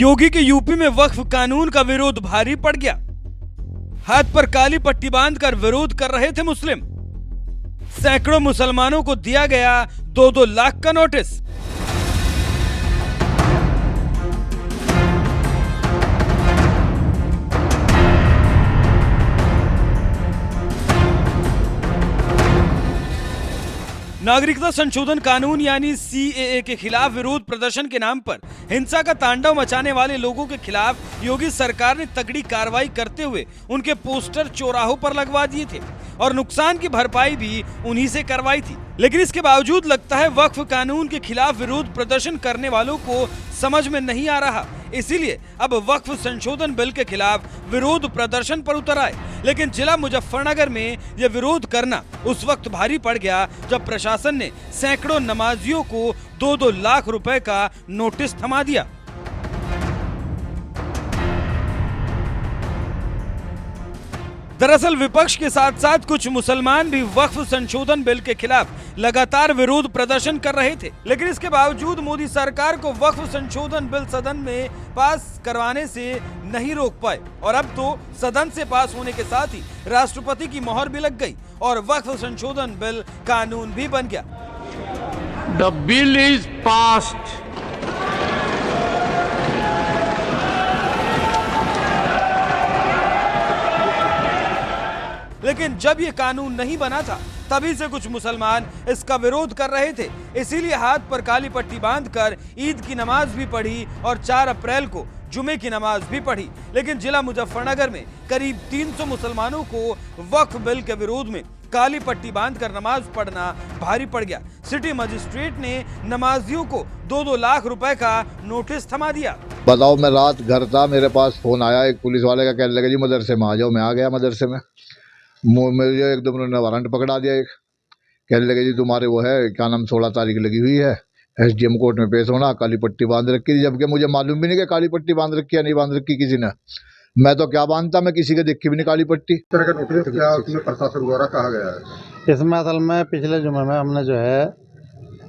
योगी के यूपी में वक्फ कानून का विरोध भारी पड़ गया। हाथ पर काली पट्टी बांधकर विरोध कर रहे थे मुस्लिम। सैकड़ों मुसलमानों को दिया गया 2-2 लाख का नोटिस। नागरिकता संशोधन कानून यानी सीएए के खिलाफ विरोध प्रदर्शन के नाम पर हिंसा का तांडव मचाने वाले लोगों के खिलाफ योगी सरकार ने तगड़ी कार्रवाई करते हुए उनके पोस्टर चौराहों पर लगवा दिए थे और नुकसान की भरपाई भी उन्हीं से करवाई थी। लेकिन इसके बावजूद लगता है वक्फ कानून के खिलाफ विरोध प्रदर्शन करने वालों को समझ में नहीं आ रहा, इसीलिए अब वक्फ संशोधन बिल के खिलाफ विरोध प्रदर्शन पर उतर आए। लेकिन जिला मुजफ्फरनगर में यह विरोध करना उस वक्त भारी पड़ गया जब प्रशासन ने सैकड़ों नमाजियों को 2-2 लाख रुपए का नोटिस थमा दिया। दरअसल विपक्ष के साथ साथ कुछ मुसलमान भी वक्फ संशोधन बिल के खिलाफ लगातार विरोध प्रदर्शन कर रहे थे, लेकिन इसके बावजूद मोदी सरकार को वक्फ संशोधन बिल सदन में पास करवाने से नहीं रोक पाए और अब तो सदन से पास होने के साथ ही राष्ट्रपति की मोहर भी लग गई और वक्फ संशोधन बिल कानून भी बन गया। The bill is passed. लेकिन जब ये कानून नहीं बना था तभी से कुछ मुसलमान इसका विरोध कर रहे थे, इसीलिए हाथ पर काली पट्टी बांधकर ईद की नमाज भी पढ़ी और 4 अप्रैल को जुमे की नमाज भी पढ़ी। लेकिन जिला मुजफ्फरनगर में करीब 300 मुसलमानों को वक्फ बिल के विरोध में काली पट्टी बांधकर नमाज पढ़ना भारी पड़ गया। सिटी मजिस्ट्रेट ने नमाजियों को 2-2 लाख रुपए का नोटिस थमा दिया। बताओ, मैं रात घर था, मेरे पास फोन आया एक पुलिस वाले का, कहने लगे जी मदरसे में आ जाओ। मैं आ गया मदरसे में, मुझे एकदम उन्होंने वारंट पकड़ा दिया। एक कहने लगे जी तुम्हारे वो है क्या नाम 16 तारीख लगी हुई है, एसडीएम कोर्ट में पेश होना, काली पट्टी बांध रखी थी, जबकि मुझे मालूम भी नहीं कि काली पट्टी बांध रखी या नहीं बांध रखी किसी ने। मैं तो क्या बांधता, मैं किसी के देखी भी नहीं काली पट्टी। इस तरह का नोटिस क्या तुम्हें प्रशासन द्वारा कहा गया है? इसमें असल में पिछले जुमे में हमने जो है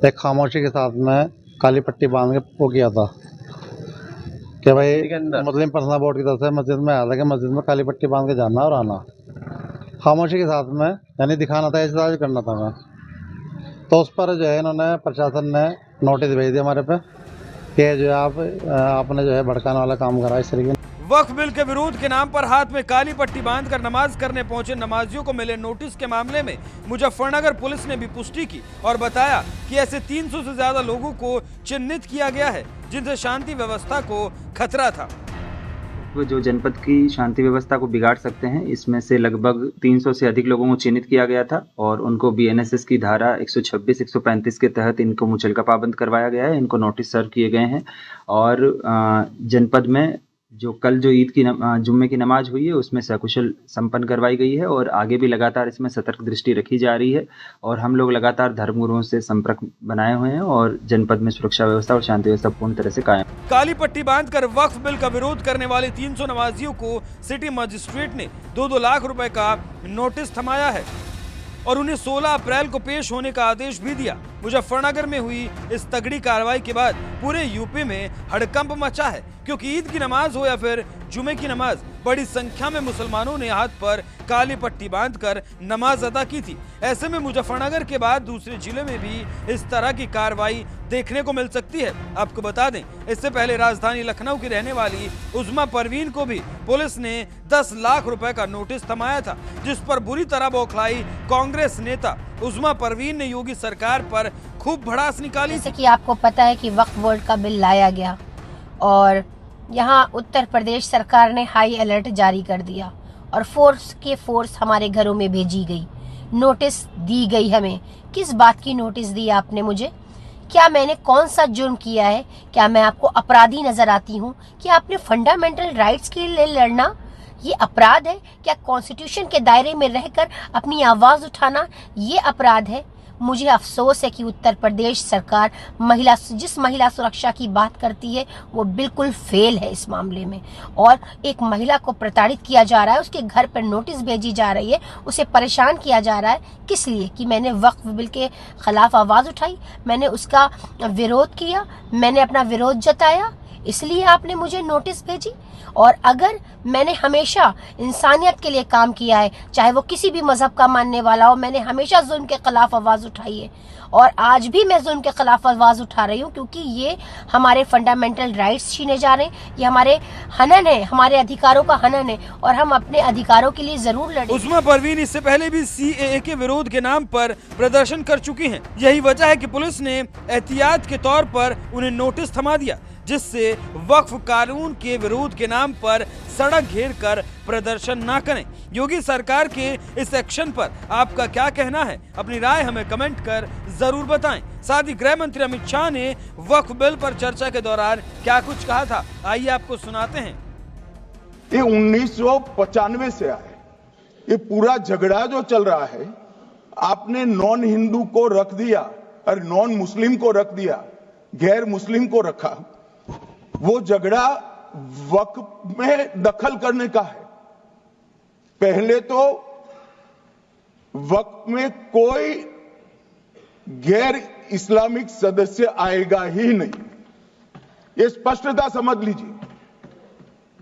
एक खामोशी के साथ में काली पट्टी बांध के वो किया था कि भाई मुस्लिम पर्सनल बोर्ड की तरफ से मस्जिद में आया था कि मस्जिद में काली पट्टी बांध के जाना और आना, खामोशी के साथ में, यानी दिखाना था, एहतजाज करना था मैं। तो उस पर जो है इन्होंने प्रशासन ने नोटिस भेज दिया हमारे पे कि जो है आपने जो है भड़काने वाला काम करा इस तरीके। वक्फ बिल के विरोध के नाम पर हाथ में काली पट्टी बांधकर नमाज करने पहुंचे नमाजियों को मिले नोटिस के मामले में मुजफ्फरनगर पुलिस ने भी पुष्टि की और बताया कि ऐसे 300 से ज्यादा लोगों को चिन्हित किया गया है जिनसे शांति व्यवस्था को खतरा था। जो जनपद की शांति व्यवस्था को बिगाड़ सकते हैं, इसमें से लगभग 300 से अधिक लोगों को चिन्हित किया गया था और उनको बीएनएसएस की धारा 126, 135 के तहत इनको मुचलका पाबंद करवाया गया है। इनको नोटिस सर्व किए गए हैं और जनपद में जो कल जो ईद की जुम्मे की नमाज हुई है उसमें सकुशल संपन्न करवाई गई है और आगे भी लगातार इसमें सतर्क दृष्टि रखी जा रही है और हम लोग लगातार धर्मगुरुओं से संपर्क बनाए हुए हैं और जनपद में सुरक्षा व्यवस्था और शांति व्यवस्था पूर्ण तरह से कायम। काली पट्टी बांधकर वक्फ बिल का विरोध करने वाले 300 नमाजियों को सिटी मजिस्ट्रेट ने 2-2 लाख रुपए का नोटिस थमाया है और उन्हें 16 अप्रैल को पेश होने का आदेश भी दिया। मुजफ्फरनगर में हुई इस तगड़ी कार्रवाई के बाद पूरे यूपी में हड़कंप मचा है, क्योंकि ईद की नमाज हो या फिर जुमे की नमाज, बड़ी संख्या में मुसलमानों ने हाथ पर काली पट्टी बांधकर नमाज अदा की थी। ऐसे में मुजफ्फरनगर के बाद दूसरे जिले में भी इस तरह की कार्रवाई देखने को मिल सकती है। आपको बता दें, इससे पहले राजधानी लखनऊ की रहने वाली उज़्मा परवीन को भी पुलिस ने 10 लाख रुपए का नोटिस थमाया था, जिस पर बुरी तरह बौखलाई कांग्रेस नेता उज़्मा परवीन ने योगी सरकार पर खूब भड़ास निकाली। जैसे कि आपको पता है कि वक्फ बोर्ड का बिल लाया गया और यहाँ उत्तर प्रदेश सरकार ने हाई अलर्ट जारी कर दिया और फोर्स हमारे घरों में भेजी गई, नोटिस दी गई। हमें किस बात की नोटिस दी आपने मुझे? क्या मैंने कौन सा जुर्म किया है? क्या मैं आपको अपराधी नजर आती हूँ? क्या आपने फंडामेंटल राइट्स के लिए लड़ना ये अपराध है? क्या कॉन्स्टिट्यूशन के दायरे में रहकर अपनी आवाज उठाना ये अपराध है? मुझे अफसोस है कि उत्तर प्रदेश सरकार जिस महिला सुरक्षा की बात करती है वो बिल्कुल फेल है इस मामले में और एक महिला को प्रताड़ित किया जा रहा है, उसके घर पर नोटिस भेजी जा रही है, उसे परेशान किया जा रहा है। किस लिए? कि मैंने वक्फ बिल के खिलाफ आवाज उठाई, मैंने उसका विरोध किया, मैंने अपना विरोध जताया, इसलिए आपने मुझे नोटिस भेजी। और अगर मैंने हमेशा इंसानियत के लिए काम किया है, चाहे वो किसी भी मजहब का मानने वाला हो, मैंने हमेशा जुल्म के खिलाफ आवाज उठाई है और आज भी मैं जुल्म के खिलाफ आवाज उठा रही हूँ, क्योंकि ये हमारे फंडामेंटल राइट्स छीने जा रहे हैं, ये हमारे हनन है, हमारे अधिकारों का हनन है और हम अपने अधिकारों के लिए जरूर लड़ेंगे। उस्मा परवीन इससे पहले भी CAA के विरोध के नाम पर प्रदर्शन कर चुकी हैं। यही वजह है कि पुलिस ने एहतियात के तौर पर उन्हें नोटिस थमा दिया, जिससे वक्फ कानून के विरोध के नाम पर सड़क घेर कर प्रदर्शन ना करें। योगी सरकार के इस एक्शन पर आपका क्या कहना है? अपनी राय हमें कमेंट कर जरूर बताएं। साथ ही गृह मंत्री अमित शाह ने वक्फ बिल पर चर्चा के दौरान क्या कुछ कहा था, आइए आपको सुनाते हैं। ये 1995 से आए, ये पूरा झगड़ा जो चल रहा है, आपने नॉन हिंदू को रख दिया और नॉन मुस्लिम को रख दिया, गैर मुस्लिम को रखा। वो झगड़ा वक्फ में दखल करने का है। पहले तो वक्फ में कोई गैर इस्लामिक सदस्य आएगा ही नहीं, ये स्पष्टता समझ लीजिए।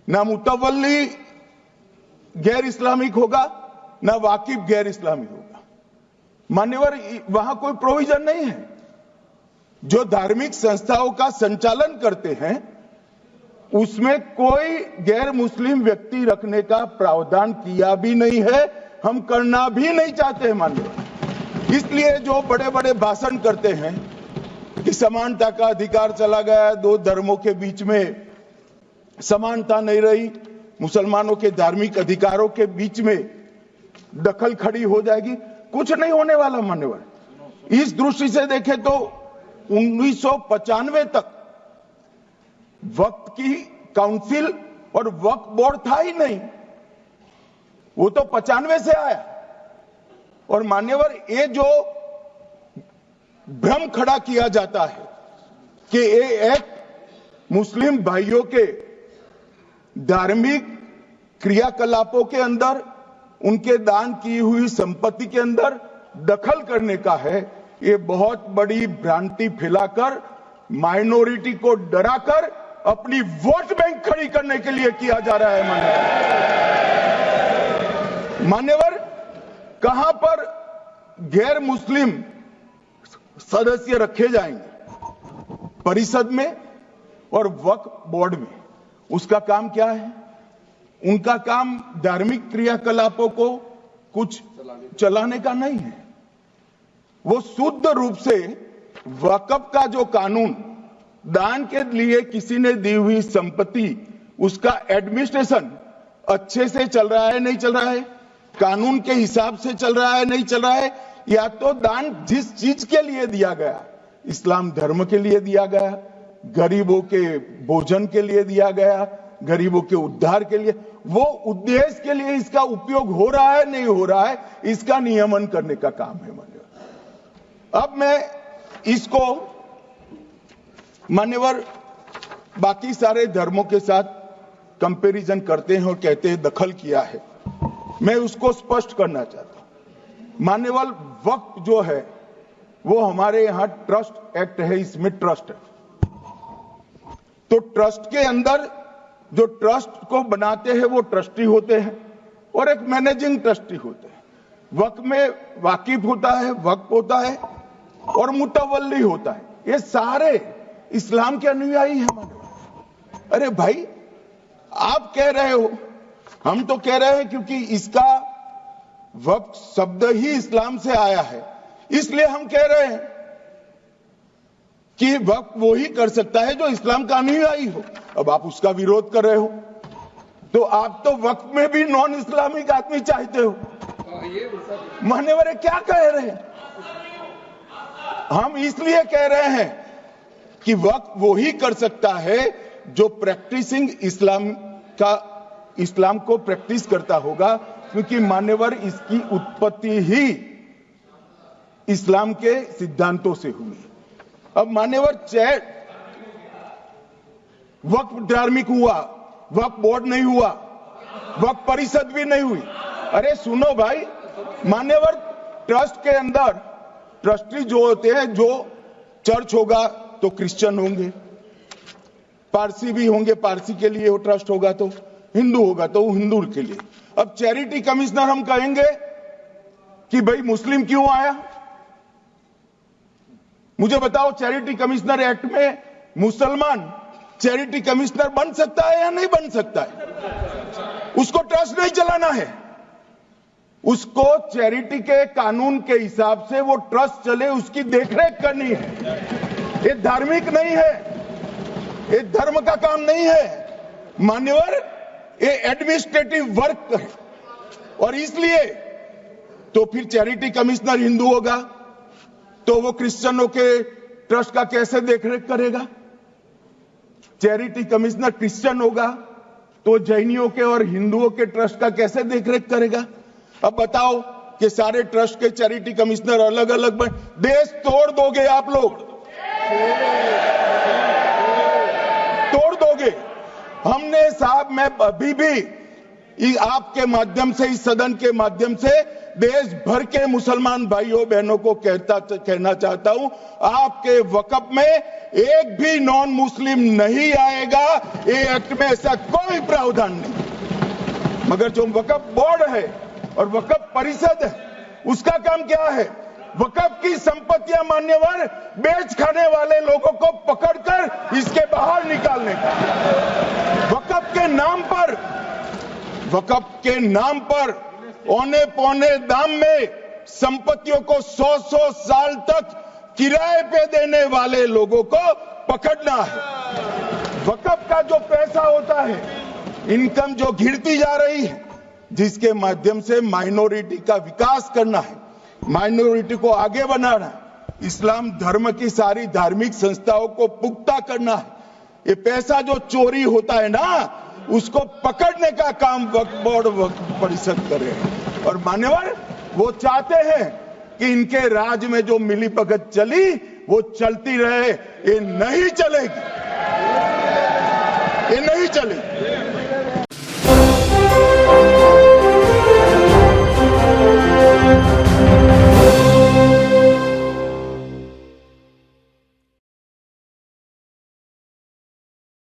ना मुतवल्ली गैर इस्लामिक होगा, ना वाकिफ गैर इस्लामिक होगा। मान्यवर, वहां कोई प्रोविजन नहीं है। जो धार्मिक संस्थाओं का संचालन करते हैं उसमें कोई गैर मुस्लिम व्यक्ति रखने का प्रावधान किया भी नहीं है, हम करना भी नहीं चाहते हैं मान्यवर। इसलिए जो बड़े बड़े भाषण करते हैं कि समानता का अधिकार चला गया, दो धर्मों के बीच में समानता नहीं रही, मुसलमानों के धार्मिक अधिकारों के बीच में दखल खड़ी हो जाएगी, कुछ नहीं होने वाला मान्यवर। इस दृष्टि से देखें तो 1995 तक वक्फ की काउंसिल और वक्फ बोर्ड था ही नहीं, वो तो 95 से आया। और मान्यवर, ये जो भ्रम खड़ा किया जाता है कि ये एक मुस्लिम भाइयों के धार्मिक क्रियाकलापों के अंदर, उनके दान की हुई संपत्ति के अंदर दखल करने का है, ये बहुत बड़ी भ्रांति फैलाकर माइनॉरिटी को डराकर अपनी वोट बैंक खड़ी करने के लिए किया जा रहा है मान्यवर। कहां पर गैर मुस्लिम सदस्य रखे जाएंगे? परिषद में और वक्फ बोर्ड में। उसका काम क्या है? उनका काम धार्मिक क्रियाकलापों को कुछ चलाने का नहीं है। वो शुद्ध रूप से वक्फ का जो कानून, दान के लिए किसी ने दी हुई संपत्ति, उसका एडमिनिस्ट्रेशन अच्छे से चल रहा है नहीं चल रहा है, कानून के हिसाब से चल रहा है नहीं चल रहा है, या तो दान जिस चीज के लिए दिया गया, इस्लाम धर्म के लिए दिया गया, गरीबों के भोजन के लिए दिया गया, गरीबों के उद्धार के लिए, वो उद्देश्य के लिए इसका उपयोग हो रहा है नहीं हो रहा है, इसका नियमन करने का काम है मान्यवर। अब मैं इसको मान्यवर बाकी सारे धर्मों के साथ कंपैरिजन करते हैं और कहते हैं दखल किया है। मैं उसको स्पष्ट करना चाहता हूं। मान्यवर, वक्फ जो है वो हमारे यहां ट्रस्ट एक्ट है, इसमें ट्रस्ट है। तो ट्रस्ट के अंदर जो ट्रस्ट को बनाते हैं वो ट्रस्टी होते हैं और एक मैनेजिंग ट्रस्टी होते हैं। वक्फ में वाकिफ होता है, वक्फ होता है और मुतवल्ली होता है। ये सारे इस्लाम के अनुयायी हैं। अरे भाई, आप कह रहे हो, हम तो कह रहे हैं क्योंकि इसका वक्फ शब्द ही इस्लाम से आया है, इसलिए हम कह रहे हैं कि वक्फ वो ही कर सकता है जो इस्लाम का अनुयायी हो। अब आप उसका विरोध कर रहे हो, तो आप तो वक्फ में भी नॉन इस्लामिक आदमी चाहते हो। मान्यवर, क्या कह रहे हैं? हम इसलिए कह रहे हैं कि वक्फ वो ही कर सकता है जो प्रैक्टिसिंग इस्लाम को प्रैक्टिस करता होगा, क्योंकि मान्यवर इसकी उत्पत्ति ही इस्लाम के सिद्धांतों से हुई। अब मान्यवर, चाहे वक्फ धार्मिक हुआ, वक्फ बोर्ड नहीं हुआ, वक्फ परिषद भी नहीं हुई। अरे सुनो भाई, मान्यवर, ट्रस्ट के अंदर ट्रस्टी जो होते हैं, जो चर्च होगा तो क्रिश्चियन होंगे, पारसी भी होंगे, पारसी के लिए वो ट्रस्ट होगा, तो हिंदू होगा तो वो हिंदू के लिए। अब चैरिटी कमिश्नर हम कहेंगे कि भाई मुस्लिम क्यों आया? मुझे बताओ, चैरिटी कमिश्नर एक्ट में मुसलमान चैरिटी कमिश्नर बन सकता है या नहीं बन सकता है? उसको ट्रस्ट नहीं चलाना है, उसको चैरिटी के कानून के हिसाब से वो ट्रस्ट चले उसकी देखरेख करनी है। ये धार्मिक नहीं है, ये धर्म का काम नहीं है मान्यवर, ये एडमिनिस्ट्रेटिव वर्क है। और इसलिए तो फिर चैरिटी कमिश्नर हिंदू होगा तो वो क्रिश्चियनों के ट्रस्ट का कैसे देखरेख करेगा? चैरिटी कमिश्नर क्रिश्चियन होगा तो जैनियों के और हिंदुओं के ट्रस्ट का कैसे देखरेख करेगा? अब बताओ कि सारे ट्रस्ट के चैरिटी कमिश्नर अलग अलग बन, देश तोड़ दोगे आप लोग, तोड़ दोगे। हमने साहब, मैं अभी भी आपके माध्यम से, इस सदन के माध्यम से देश भर के मुसलमान भाइयों बहनों को कहना चाहता हूं, आपके वक्फ में एक भी नॉन मुस्लिम नहीं आएगा। ये एक्ट में ऐसा कोई प्रावधान नहीं। मगर जो वक्फ बोर्ड है और वक्फ परिषद है, उसका काम क्या है? वक्फ की संपत्तियां मान्यवर बेच खाने वाले लोगों को पकड़कर इसके बाहर निकालने का। वक्फ के नाम पर औने पौने दाम में संपत्तियों को 100 साल तक किराए पे देने वाले लोगों को पकड़ना है। वक्फ का जो पैसा होता है, इनकम जो घिरती जा रही है, जिसके माध्यम से माइनॉरिटी का विकास करना है, माइनॉरिटी को आगे बढ़ाना है, इस्लाम धर्म की सारी धार्मिक संस्थाओं को पुख्ता करना है। ये पैसा जो चोरी होता है ना, उसको पकड़ने का काम वक्फ बोर्ड, वक्फ परिषद करे। और मान्यवर, वो चाहते हैं कि इनके राज में जो मिली भगत चली वो चलती रहे। ये नहीं चलेगी, ये नहीं चलेगी।